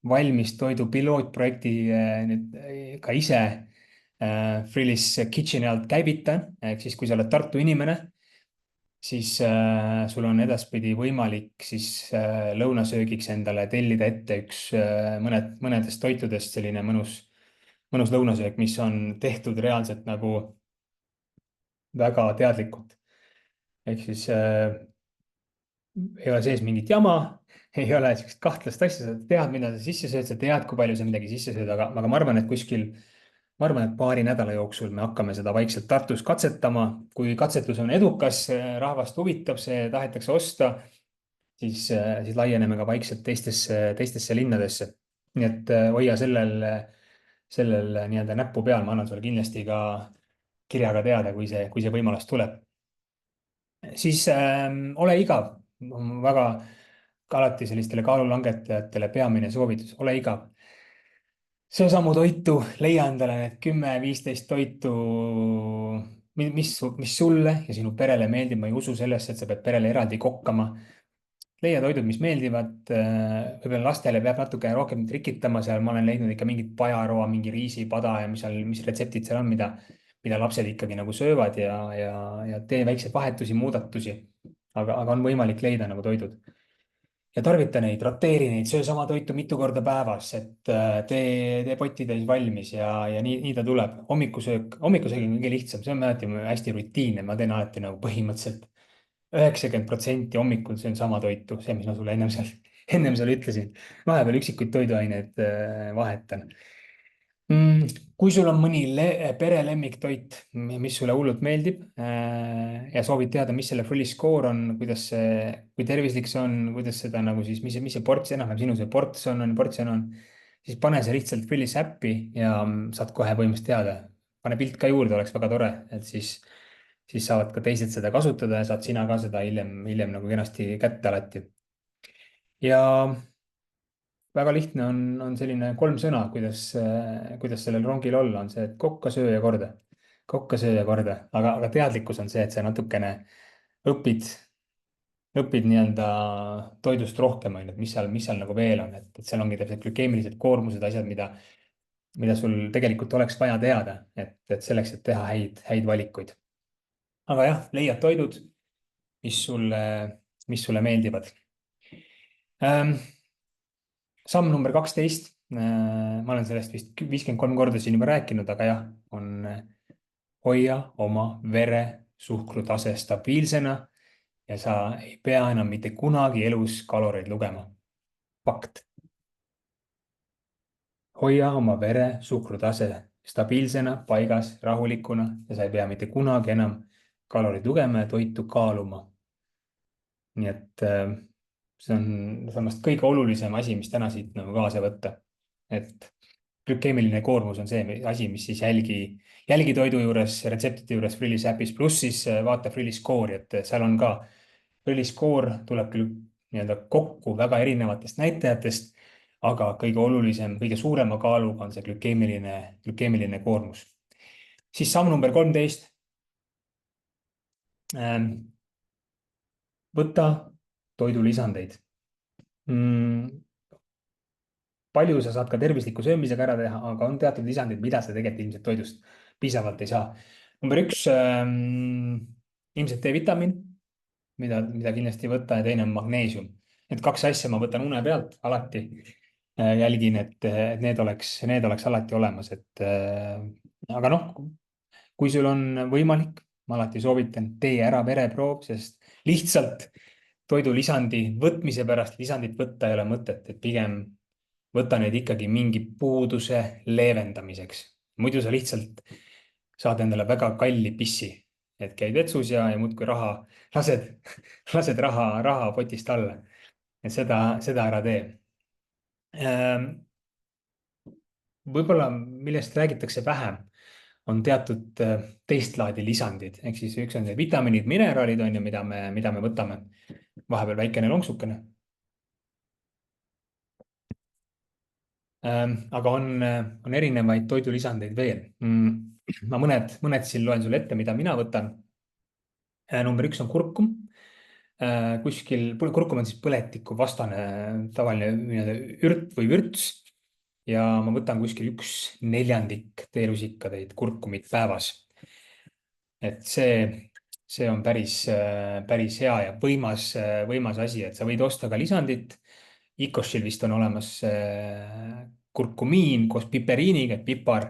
valmis toidu pilootprojekti nüüd ka ise Frillis Kitcheni alt käivitan. ehk siis, kui sa oled Tartu inimene, siis sul on edaspidi võimalik siis lõunasöögiks endale tellida ette mõnedest toitudest selline mõnus lõunasöök, mis on tehtud reaalselt nagu väga teadlikult. ehk siis ei ole sees mingit jama, ei ole niisugust kahtlast asja, sa tead, mida sa sisse sööd, sa tead, kui palju sa midagi sisse sööd, aga ma arvan, et paari nädala jooksul me hakkame seda vaikselt Tartus katsetama. kui katsetus on edukas, rahvast huvitab, see tahetakse osta, siis laieneme ka vaikselt teistesse linnadesse. nii et hoia sellel nii-öelda näppu peal, ma annan sulle kindlasti ka kirjaga teada, kui see võimalus tuleb. siis ole igav. väga alati sellistele kaalulangetajatele peamine soovitus, ole igav. söö samu toitu, leia endale need 10-15 toitu, mis sulle ja sinu perele meeldib. ma ei usu sellesse, et sa pead perele eraldi kokkama. leia toidud, mis meeldivad. võib-olla lastele peab natuke rohkem trikitama seal. ma olen leidnud ikka mingit pajaroa, mingi riisipada ja mis retseptid seal on, mida lapsed ikkagi nagu söövad ja tee väikseid vahetusi, muudatusi. aga on võimalik leida nagu toidud. Ja tarvita neid, roteeri neid, söö sama toitu mitu korda päevas, et tee potitäis valmis ja nii ta tuleb. hommikusöök on kõige lihtsam, see on alati hästi rutiinne, ma teen alati nagu põhimõtteliselt 90% hommikul söön sama toitu, see, mis ma sulle ennem seal ütlesin. vahepeal üksikuid toiduaineid vahetan. kui sul on mõni pere lemmiktoit, mis sulle hullult meeldib ja soovid teada, mis selle Fully Score on, kui tervislik see on, kuidas seda nagu siis, mis see ports, enam-vähem sinu see portsjon on, siis pane see lihtsalt Fully's äppi ja saad kohe põhimõtteliselt teada. pane pilt ka juurde, oleks väga tore, et siis saavad ka teised seda kasutada ja saad sina ka seda hiljem nagu kenasti kätte alati. ja väga lihtne on selline 3 sõna, kuidas sellel rongil olla, on see, et kokka, söö ja korda. kokka, söö ja korda, aga teadlikkus on see, et see natukene õpid, õpid nii-öelda toidust rohkem, on ju, et mis seal nagu veel on, et seal ongi täpselt glükeemilised koormused, asjad, mida sul tegelikult oleks vaja teada, et selleks, et teha häid valikuid. aga jah, leiad toidud, mis sulle, mis sulle meeldivad. Ähm, samm number 12. Ma olen sellest vist 53 korda siin juba rääkinud, aga jah, on hoia oma veresuhkrutase stabiilsena ja sa ei pea enam mitte kunagi elus kaloreid lugema. Fakt. hoia oma veresuhkrutase stabiilsena, paigas, rahulikuna ja sa ei pea mitte kunagi enam kaloreid lugema ja toitu kaaluma. nii et see on samas kõige olulisem asi, mis täna siit nagu kaasa võtta. et glükeemiline koormus on see asi, mis siis jälgi toidu juures, retseptide juures Frillis äpis, pluss siis vaata Frilli skoori, et seal on ka, Frilli skoor tuleb küll nii-öelda kokku väga erinevatest näitajatest, aga kõige olulisem, kõige suurema kaaluga on see glükeemiline koormus. siis samm number 13. võta toidulisandeid. Palju sa saad ka tervisliku söömisega ära teha, aga on teatud lisandid, mida sa tegelikult ilmselt toidust piisavalt ei saa. number 1, ilmselt D-vitamiin, mida kindlasti võtta, ja teine on magneesium. Need 2 asja ma võtan une pealt alati. jälgin, et need oleks alati olemas, aga noh, kui sul on võimalik, ma alati soovitan, tee ära vereproov, sest lihtsalt toidulisandi võtmise pärast lisandit võtta ei ole mõtet, et pigem võta neid ikkagi mingi puuduse leevendamiseks. muidu sa lihtsalt saad endale väga kalli pissi, et käid vetsus ja muudkui lased raha potist alla. et seda ära tee. võib-olla, millest räägitakse vähem, on teatud teist laadi lisandid, ehk siis üks on need vitamiinid, mineraalid on ju, mida me võtame. vahepeal väikene lonksukene. aga on erinevaid toidulisandeid veel. ma mõned siin loen sulle ette, mida mina võtan. number 1 on kurkum. kurkum on siis põletikuvastane tavaline nii-öelda ürt või vürts. ja ma võtan kuskil 1/4 teelusikatäit kurkumit päevas. et see on päris hea ja võimas asi, et sa võid osta ka lisandit. Icoshil vist on olemas kurkumiin koos piperiiniga, et pipar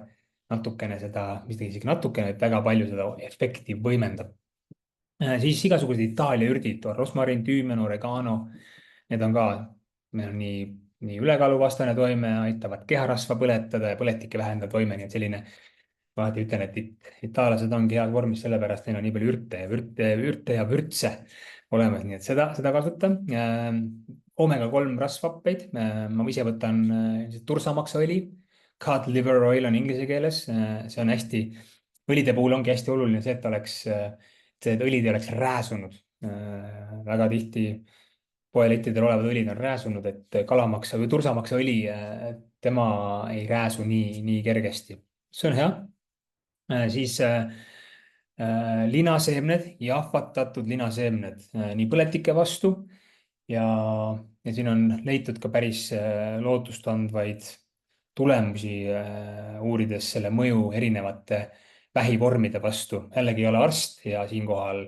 natukene seda, mitte isegi natukene, et väga palju seda efekti võimendab. siis igasugused Itaalia ürdid, rosmarin, tüümen, oregano. Need on ka nii ülekaaluvastane toime, aitavad keharasva põletada ja põletike vähendada toime, nii et selline, alati ütlen, et itaallased ongi heas vormis, sellepärast neil on nii palju ürte ja vürtse olemas, nii et seda kasuta. Omega-3 rasvhappeid, ma ise võtan tursamaksaõli, cod liver oil on inglise keeles, see on hästi, õlide puhul ongi hästi oluline see, et õlid ei oleks rääsunud. väga tihti poelettidel olevad õlid on rääsunud, et kalamaksa või tursamaksaõli, tema ei rääsu nii kergesti. see on hea. siis linaseemned, jahvatatud linaseemned nii põletike vastu ja siin on leitud ka päris lootustandvaid tulemusi, uurides selle mõju erinevate vähivormide vastu. jällegi ei ole arst ja siinkohal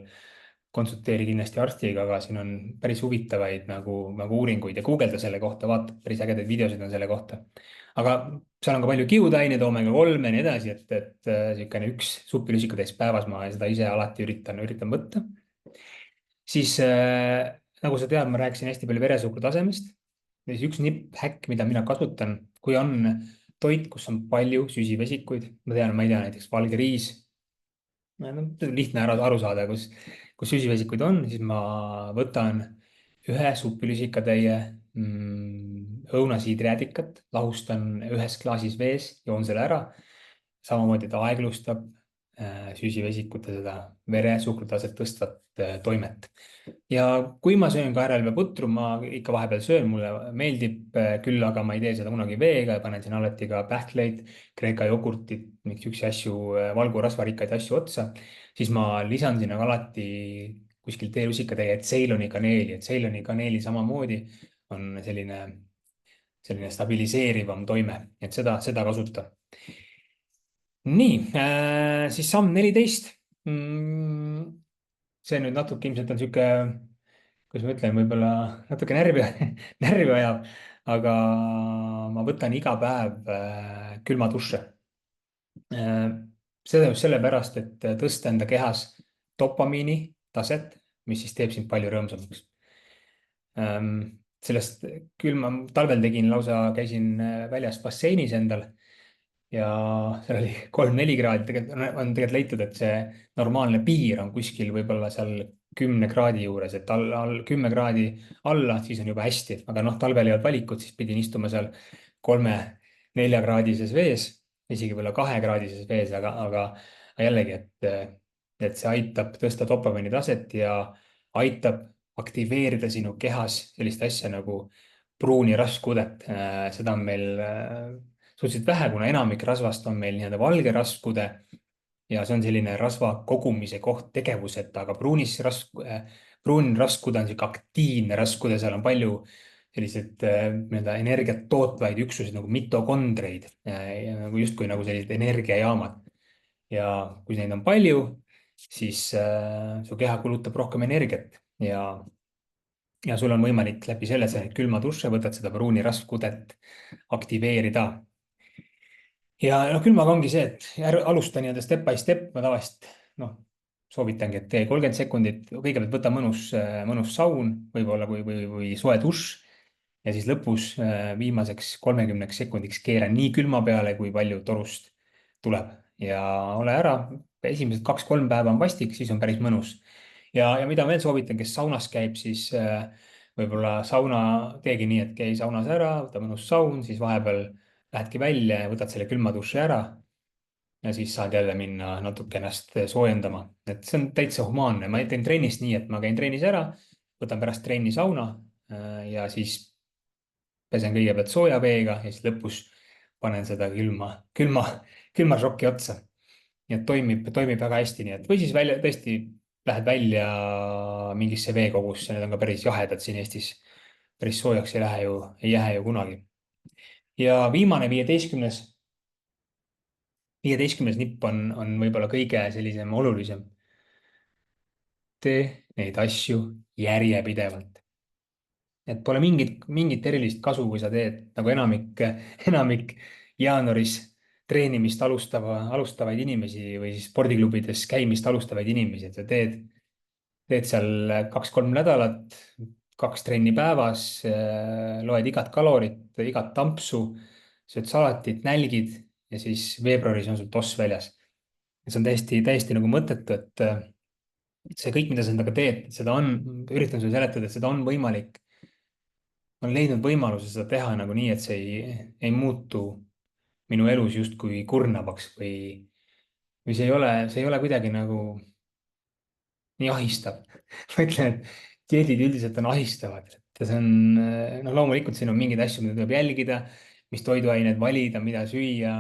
konsulteeri kindlasti arstiga, aga siin on päris huvitavaid nagu uuringuid ja guugelda selle kohta, vaata, päris ägedaid videosid on selle kohta. aga seal on ka palju kiudaineid, omega-3 ja nii edasi, et niisugune 1 supilüsikatäis päevas ma seda ise alati üritan võtta. siis nagu sa tead, ma rääkisin hästi palju veresuhkru tasemest. ja siis üks nipp, häkk, mida mina kasutan, kui on toit, kus on palju süsivesikuid, ma ei tea, näiteks valge riis. lihtne aru saada, kus süsivesikuid on, siis ma võtan 1 supilüsikatäie õunasiidrijäätikat, lahustan 1 klaasis vees, joon selle ära. samamoodi ta aeglustab süsivesikute seda veresuhkrutaset tõstvat toimet. ja kui ma söön kaeralipeputru, ma ikka vahepeal söön, mulle meeldib küll, aga ma ei tee seda kunagi veega ja panen siin alati ka pähkleid, kreeka jogurtit, niisuguseid asju, valgu rasvarikkaid asju otsa, siis ma lisan sinna alati kuskil teelusikatäie Ceyloni kaneeli, et Ceyloni kaneeli samamoodi on selline stabiliseerivam toime, et seda kasuta. nii siis samm 14. see nüüd natuke ilmselt on sihuke, kuidas ma ütlen, võib-olla natuke närvi, närvi ajab, aga ma võtan iga päev külma duše. Äh, seda just sellepärast, et tõsta enda kehas dopamiini taset, mis siis teeb sind palju rõõmsamaks. Sellest külma, talvel tegin lausa, käisin väljas basseinis endal ja seal oli 3-4 kraadi, tegelikult on tegelikult leitud, et see normaalne piir on kuskil võib-olla seal 10 kraadi juures, et all 10 kraadi alla, siis on juba hästi, aga noh, talvel ei olnud valikut, siis pidin istuma seal 3-4 kraadises vees, isegi võib-olla 2 kraadises vees, aga jällegi, et see aitab tõsta dopamiini taset ja aitab aktiveerida sinu kehas sellist asja nagu pruuni rasvkudet. seda on meil suhteliselt vähe, kuna enamik rasvast on meil nii-öelda valge rasvkude ja see on selline rasva kogumise koht tegevuseta, aga pruun rasvkude on sihuke aktiivne rasvkude, seal on palju selliseid nii-öelda energiat tootvaid üksuseid nagu mitokondreid, nagu justkui nagu sellised energiajaamad. ja kui neid on palju, siis su keha kulutab rohkem energiat ja sul on võimalik läbi selle, sa külma duše võtad seda pruuni rasvkudet aktiveerida. ja noh, külmaga ongi see, et alusta nii-öelda step by step, ma tavaliselt noh, soovitangi, et tee 30 sekundit, kõigepealt võta mõnus saun, võib-olla või soe dušš ja siis lõpus viimaseks 30 sekundiks keera nii külma peale, kui palju torust tuleb ja ole ära. esimesed 2-3 päeva on vastik, siis on päris mõnus. ja mida veel soovitan, kes saunas käib, siis võib-olla sauna, teegi nii, et käi saunas ära, võta mõnus saun, siis vahepeal lähedki välja ja võtad selle külma duši ära. ja siis saad jälle minna natuke ennast soojendama, et see on täitsa humaanne. ma teen trennis nii, et ma käin trennis ära, võtan pärast trenni sauna ja siis pesen kõigepealt sooja veega ja siis lõpus panen seda külma šokki otsa. nii et toimib väga hästi, nii et või siis välja, tõesti lähed välja mingisse veekogusse, need on ka päris jahedad siin Eestis. päris soojaks ei lähe ju kunagi. ja viimane 15. nipp on võib-olla kõige sellisem olulisem. tee neid asju järjepidevalt. et pole mingit erilist kasu, kui sa teed nagu enamik jaanuaris treenimist alustavaid inimesi või siis spordiklubides käimist alustavaid inimesi, et sa teed seal 2-3 nädalat, 2 trenni päevas, loed igat kalorit, igat tampsu, sööd salatit, nälgid ja siis veebruaris on sul toss väljas. see on täiesti nagu mõttetu, et see kõik, mida sa endaga teed, üritan sulle seletada, et seda on võimalik. Ma olen leidnud võimaluse seda teha nagu nii, et see ei muutu minu elus justkui kurnavaks või see ei ole kuidagi nagu nii ahistav. ma ütlen, et dieedid üldiselt on ahistavad, et see on, noh, loomulikult siin on mingeid asju, mida tuleb jälgida, mis toiduained valida, mida süüa.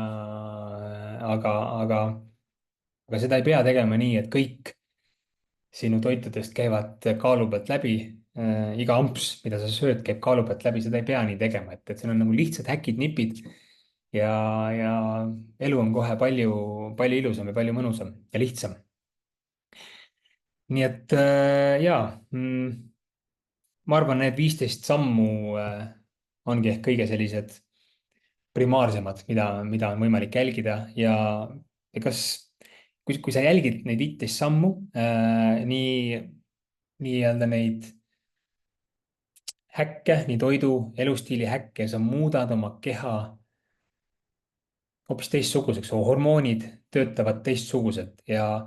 aga seda ei pea tegema nii, et kõik sinu toitudest käivad kaalu pealt läbi. iga amps, mida sa sööd, käib kaalu pealt läbi, seda ei pea nii tegema, et siin on nagu lihtsad häkid, nipid ja elu on kohe palju ilusam ja palju mõnusam ja lihtsam. nii et ma arvan, need 15 sammu ongi ehk kõige sellised primaarsemad, mida on võimalik jälgida ja kui sa jälgid neid 15 sammu, nii-öelda neid häkke, nii toidu, elustiili häkke, sa muudad oma keha hoopis teistsuguseks, hormoonid töötavad teistsuguselt ja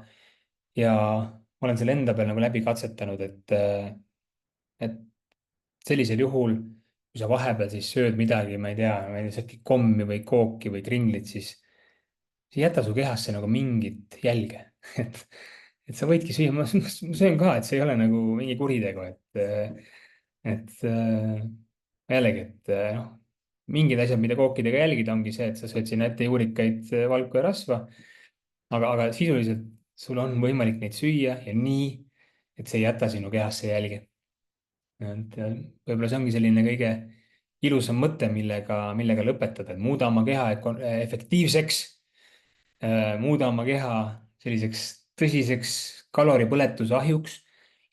ma olen selle enda peal nagu läbi katsetanud, et sellisel juhul, kui sa vahepeal siis sööd midagi, ma ei tea, sööd kommi või kooki või kringlit, siis ei jäta su kehasse nagu mingit jälge. et sa võidki süüa, ma söön ka, et see ei ole nagu mingi kuritegu, et jällegi, et noh, mingid asjad, mida kookidega jälgida, ongi see, et sa sööd sinna ette juurikaid, valku ja rasva. aga sisuliselt sul on võimalik neid süüa ja nii, et see ei jäta sinu kehasse jälgi. et võib-olla see ongi selline kõige ilusam mõte, millega lõpetada, et muuda oma keha efektiivseks, muuda oma keha selliseks tõsiseks kaloripõletuse ahjuks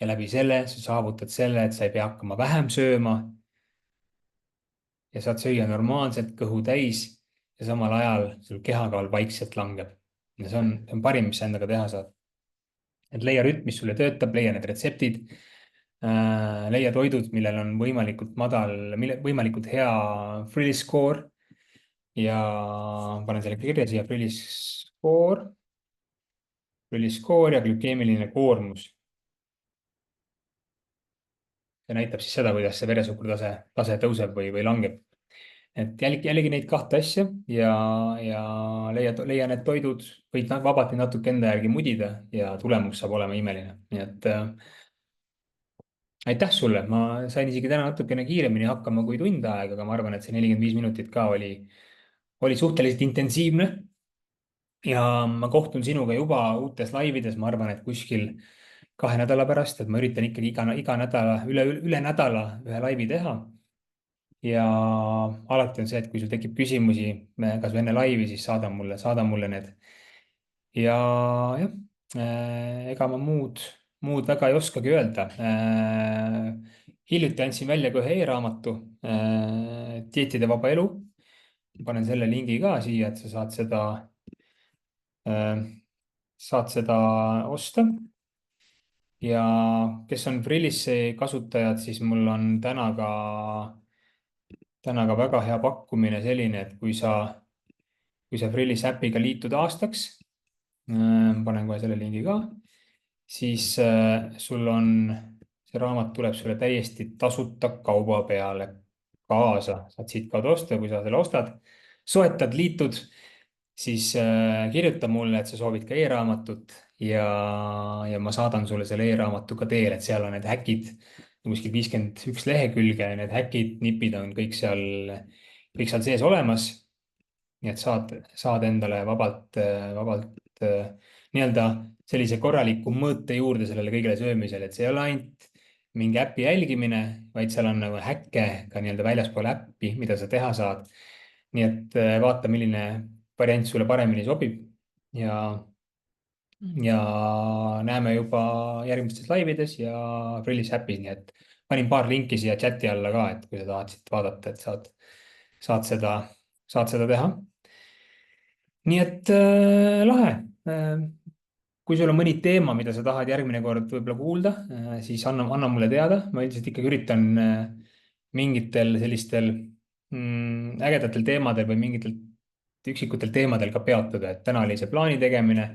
ja läbi selle sa saavutad selle, et sa ei pea hakkama vähem sööma ja saad süüa normaalselt, kõhu täis ja samal ajal sul kehakaal vaikselt langeb. ja see on parim, mis sa endaga teha saad. et leia rütm, mis sulle töötab, leia need retseptid, leia toidud, millel on võimalikult madal, võimalikult hea Frillis score ja panen selle kirja siia, Frillis score ja glükeemiline koormus. see näitab siis seda, kuidas see veresuhkrutase tõuseb või langeb. et jälgi neid kahte asja ja leia need toidud, võid vabalt natuke enda järgi mudida ja tulemus saab olema imeline. nii et aitäh sulle, ma sain isegi täna natukene kiiremini hakkama kui tund aega, aga ma arvan, et see 45 minutit ka oli suhteliselt intensiivne. ja ma kohtun sinuga juba uutes laivides, ma arvan, et kuskil 2 nädala pärast, et ma üritan ikkagi iga nädala, üle nädala ühe laivi teha. ja alati on see, et kui sul tekib küsimusi, kas või enne laivi, siis saada mulle need. ja jah, ega ma muud väga ei oskagi öelda. Hiljuti andsin välja ka ühe e-raamatu, Dieetide vaba elu. panen selle lingi ka siia, et sa saad seda osta. ja kes on Frillissi kasutajad, siis mul on täna ka väga hea pakkumine selline, et kui sa Frillis äpiga liitud aastaks, panen kohe selle lingi ka, siis sul on, see raamat tuleb sulle täiesti tasuta kauba peale kaasa. saad siitkaudu osta, kui sa selle ostad, soetad, liitud, siis kirjuta mulle, et sa soovid ka e-raamatut ja ma saadan sulle selle e-raamatu ka teele, et seal on need häkid kuskil 51 lehekülge, need häkid, nipid on kõik seal sees olemas. nii et saad endale vabalt nii-öelda sellise korraliku mõõte juurde sellele kõigele söömisele, et see ei ole ainult mingi äpi jälgimine, vaid seal on nagu häkke ka nii-öelda väljaspool äppi, mida sa teha saad. nii et vaata, milline variant sulle paremini sobib ja näeme juba järgmistes laivides ja Frillis äpis, nii et panin paar linki siia chati alla ka, et kui sa tahad siit vaadata, et saad seda teha. nii et lahe. kui sul on mõni teema, mida sa tahad järgmine kord võib-olla kuulda, siis anna mulle teada. ma üldiselt ikkagi üritan mingitel sellistel ägedatel teemadel või mingitel üksikutel teemadel ka peatuda, et täna oli see plaani tegemine.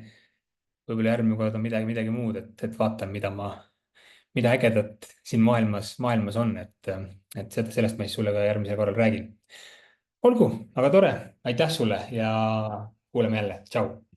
võib-olla järgmine kord on midagi muud, et vaatan, mida ägedat siin maailmas on, et sellest ma siis sulle ka järgmisel korral räägin. olgu, aga tore, aitäh sulle ja kuuleme jälle, tšau.